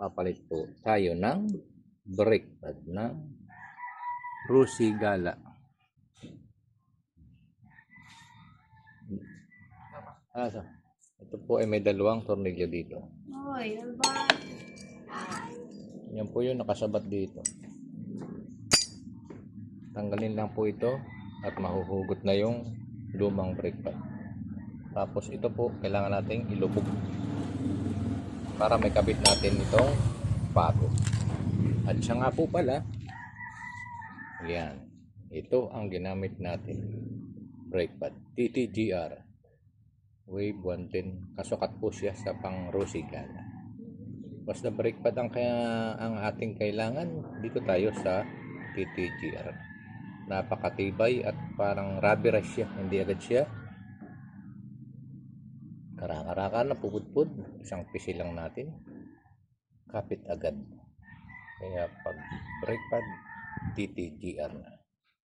papalit po tayo ng brake pad ng Rusigala. Ito po ay may dalawang tornilyo dito. Hoy, ano ba? Yan po yung nakasabat dito. Tanggalin lang po ito at mahuhugot na yung lumang brake pad. Tapos ito po kailangan nating ilubog para may kabit natin itong bago. At siya nga po pala, yan, ito ang ginamit natin brake pad, TTGR Wave 110. Kasukat po siya sa pang Rusigala. Basta brake pad ang ating kailangan, dito tayo sa TTGR. Napakatibay at parang rubberized siya, hindi agad siya karak-arakan na pupudpud. Isang pisi lang natin, kapit agad. Kaya pag brake pad, TTGR na.